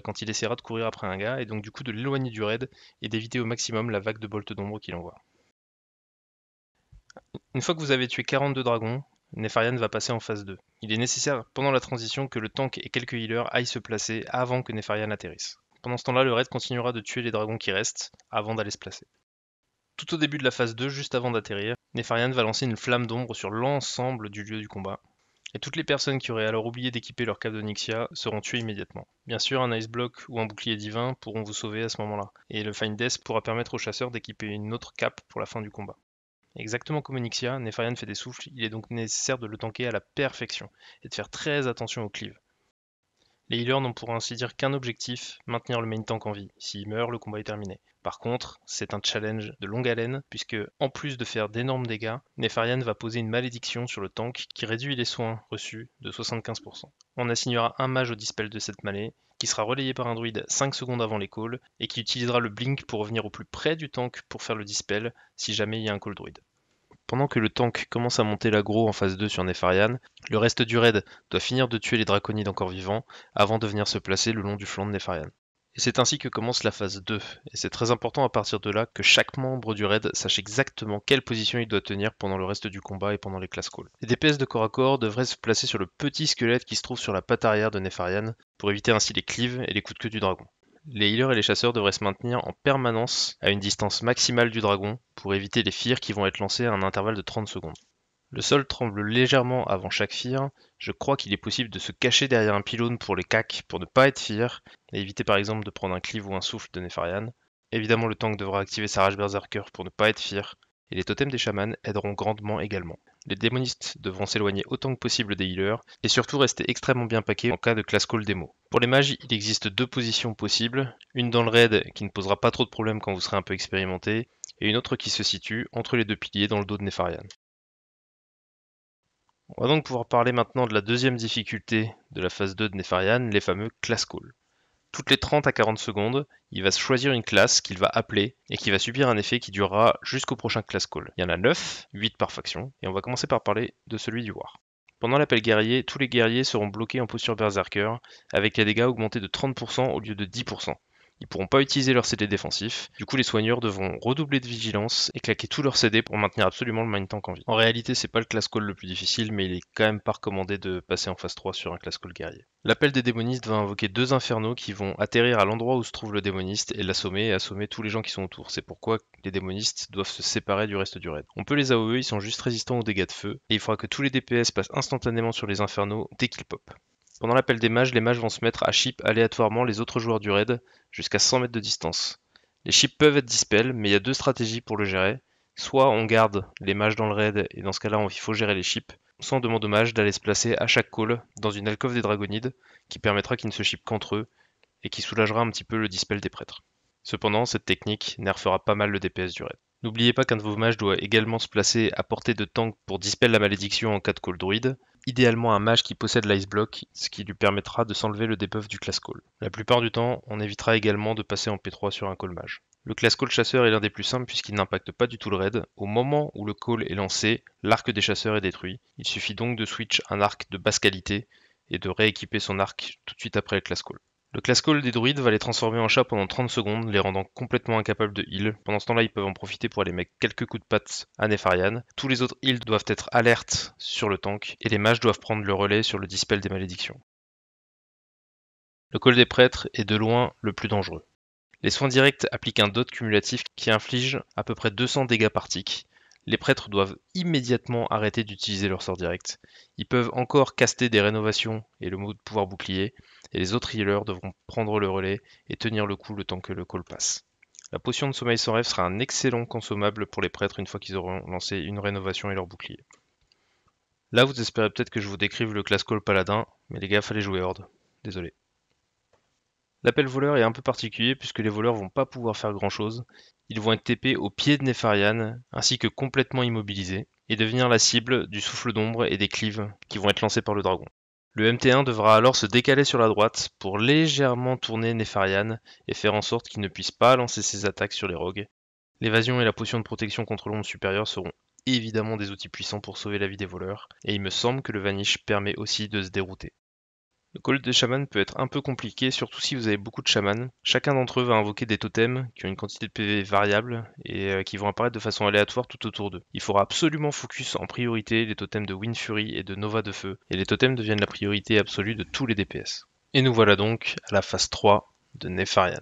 quand il essaiera de courir après un gars et donc du coup de l'éloigner du raid et d'éviter au maximum la vague de bolts d'ombre qu'il envoie. Une fois que vous avez tué 42 dragons, Nefarian va passer en phase 2. Il est nécessaire pendant la transition que le tank et quelques healers aillent se placer avant que Nefarian atterrisse. Pendant ce temps-là, le raid continuera de tuer les dragons qui restent avant d'aller se placer. Tout au début de la phase 2, juste avant d'atterrir, Nefarian va lancer une flamme d'ombre sur l'ensemble du lieu du combat. Et toutes les personnes qui auraient alors oublié d'équiper leur cape d'Onyxia seront tuées immédiatement. Bien sûr, un Ice Block ou un bouclier divin pourront vous sauver à ce moment-là, et le Find Death pourra permettre aux chasseurs d'équiper une autre cape pour la fin du combat. Exactement comme Onyxia, Nefarian fait des souffles, il est donc nécessaire de le tanker à la perfection, et de faire très attention au cleave. Les healers n'ont pour ainsi dire qu'un objectif, maintenir le main tank en vie. S'il meurt, le combat est terminé. Par contre, c'est un challenge de longue haleine, puisque en plus de faire d'énormes dégâts, Nefarian va poser une malédiction sur le tank qui réduit les soins reçus de 75%. On assignera un mage au dispel de cette mêlée, qui sera relayé par un druide 5 secondes avant les calls, et qui utilisera le blink pour revenir au plus près du tank pour faire le dispel, si jamais il y a un call druide. Pendant que le tank commence à monter l'aggro en phase 2 sur Nefarian, le reste du raid doit finir de tuer les draconides encore vivants avant de venir se placer le long du flanc de Nefarian. Et c'est ainsi que commence la phase 2, et c'est très important à partir de là que chaque membre du raid sache exactement quelle position il doit tenir pendant le reste du combat et pendant les class calls. Les DPS de corps à corps devraient se placer sur le petit squelette qui se trouve sur la patte arrière de Nefarian pour éviter ainsi les cleaves et les coups de queue du dragon. Les healers et les chasseurs devraient se maintenir en permanence à une distance maximale du dragon pour éviter les fears qui vont être lancés à un intervalle de 30 secondes. Le sol tremble légèrement avant chaque fear, je crois qu'il est possible de se cacher derrière un pylône pour les cacs pour ne pas être fear, et éviter par exemple de prendre un cleave ou un souffle de Nefarian. Évidemment le tank devra activer sa rage berserker pour ne pas être fear, et les totems des chamans aideront grandement également. Les démonistes devront s'éloigner autant que possible des healers, et surtout rester extrêmement bien packés en cas de class call démo. Pour les mages, il existe deux positions possibles, une dans le raid qui ne posera pas trop de problèmes quand vous serez un peu expérimenté, et une autre qui se situe entre les deux piliers dans le dos de Nefarian. On va donc pouvoir parler maintenant de la deuxième difficulté de la phase 2 de Nefarian, les fameux class calls. Toutes les 30 à 40 secondes, il va se choisir une classe qu'il va appeler et qui va subir un effet qui durera jusqu'au prochain class call. Il y en a 9, 8 par faction, et on va commencer par parler de celui du War. Pendant l'appel guerrier, tous les guerriers seront bloqués en posture berserker, avec les dégâts augmentés de 30% au lieu de 10%. Ils pourront pas utiliser leur CD défensif, du coup les soigneurs devront redoubler de vigilance et claquer tous leurs CD pour maintenir absolument le main tank en vie. En réalité c'est pas le class call le plus difficile, mais il est quand même pas recommandé de passer en phase 3 sur un class call guerrier. L'appel des démonistes va invoquer deux infernaux qui vont atterrir à l'endroit où se trouve le démoniste et l'assommer et assommer tous les gens qui sont autour. C'est pourquoi les démonistes doivent se séparer du reste du raid. On peut les AOE, ils sont juste résistants aux dégâts de feu, et il faudra que tous les DPS passent instantanément sur les infernaux dès qu'ils pop. Pendant l'appel des mages, les mages vont se mettre à chip aléatoirement les autres joueurs du raid jusqu'à 100 mètres de distance. Les chips peuvent être dispel, mais il y a deux stratégies pour le gérer. Soit on garde les mages dans le raid, et dans ce cas-là, il faut gérer les chips, soit on demande aux mages d'aller se placer à chaque call dans une alcôve des dragonides, qui permettra qu'ils ne se chippent qu'entre eux, et qui soulagera un petit peu le dispel des prêtres. Cependant, cette technique nerfera pas mal le DPS du raid. N'oubliez pas qu'un de vos mages doit également se placer à portée de tank pour dispel la malédiction en cas de call druide, idéalement un mage qui possède l'ice block, ce qui lui permettra de s'enlever le debuff du class call. La plupart du temps, on évitera également de passer en P3 sur un call mage. Le class call chasseur est l'un des plus simples puisqu'il n'impacte pas du tout le raid. Au moment où le call est lancé, l'arc des chasseurs est détruit. Il suffit donc de switch un arc de basse qualité et de rééquiper son arc tout de suite après le class call. Le class call des druides va les transformer en chats pendant 30 secondes, les rendant complètement incapables de heal. Pendant ce temps-là, ils peuvent en profiter pour aller mettre quelques coups de patte à Nefarian. Tous les autres heals doivent être alertes sur le tank, et les mages doivent prendre le relais sur le dispel des malédictions. Le call des prêtres est de loin le plus dangereux. Les soins directs appliquent un dot cumulatif qui inflige à peu près 200 dégâts par tick. Les prêtres doivent immédiatement arrêter d'utiliser leur sort direct. Ils peuvent encore caster des rénovations et le mot de pouvoir bouclier, et les autres healers devront prendre le relais et tenir le coup le temps que le call passe. La potion de sommeil sans rêve sera un excellent consommable pour les prêtres une fois qu'ils auront lancé une rénovation et leur bouclier. Là vous espérez peut-être que je vous décrive le class call paladin, mais les gars fallait jouer horde. Désolé. L'appel voleur est un peu particulier puisque les voleurs vont pas pouvoir faire grand chose. Ils vont être TP au pied de Nefarian, ainsi que complètement immobilisés, et devenir la cible du souffle d'ombre et des cleaves qui vont être lancés par le dragon. Le MT1 devra alors se décaler sur la droite pour légèrement tourner Nefarian et faire en sorte qu'il ne puisse pas lancer ses attaques sur les rogues. L'évasion et la potion de protection contre l'ombre supérieure seront évidemment des outils puissants pour sauver la vie des voleurs, et il me semble que le Vanish permet aussi de se dérouter. Le call des chamans peut être un peu compliqué, surtout si vous avez beaucoup de chamans. Chacun d'entre eux va invoquer des totems qui ont une quantité de PV variable et qui vont apparaître de façon aléatoire tout autour d'eux. Il faudra absolument focus en priorité les totems de Wind Fury et de Nova de Feu, et les totems deviennent la priorité absolue de tous les DPS. Et nous voilà donc à la phase 3 de Nefarian.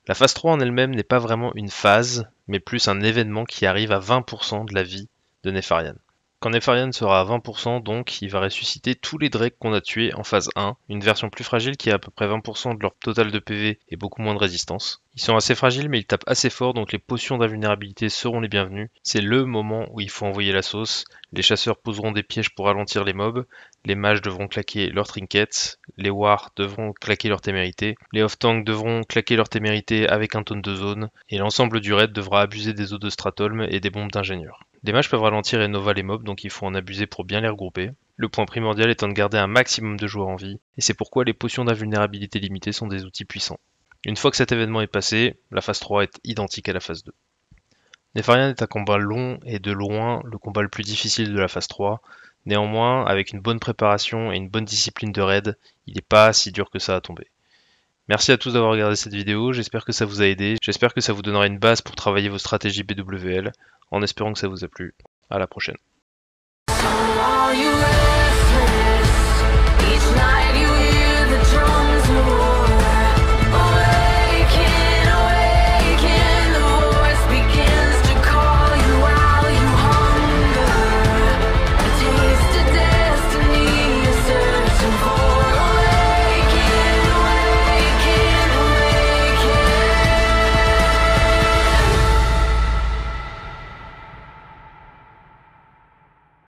La phase 3 en elle-même n'est pas vraiment une phase, mais plus un événement qui arrive à 20% de la vie de Nefarian. Quand Nefarian sera à 20%, donc, il va ressusciter tous les Drakes qu'on a tués en phase 1, une version plus fragile qui a à peu près 20% de leur total de PV et beaucoup moins de résistance. Ils sont assez fragiles mais ils tapent assez fort, donc les potions d'invulnérabilité seront les bienvenues. C'est le moment où il faut envoyer la sauce. Les chasseurs poseront des pièges pour ralentir les mobs, les mages devront claquer leurs trinkets, les wars devront claquer leur témérité, les off-tanks devront claquer leur témérité avec un taunt de zone, et l'ensemble du raid devra abuser des eaux de Stratholme et des bombes d'ingénieurs. Les mages peuvent ralentir et nova les mobs, donc il faut en abuser pour bien les regrouper. Le point primordial étant de garder un maximum de joueurs en vie, et c'est pourquoi les potions d'invulnérabilité limitée sont des outils puissants. Une fois que cet événement est passé, la phase 3 est identique à la phase 2. Nefarian est un combat long et de loin le combat le plus difficile de la phase 3. Néanmoins, avec une bonne préparation et une bonne discipline de raid, il n'est pas si dur que ça à tomber. Merci à tous d'avoir regardé cette vidéo, j'espère que ça vous a aidé, j'espère que ça vous donnera une base pour travailler vos stratégies BWL, en espérant que ça vous a plu. À la prochaine.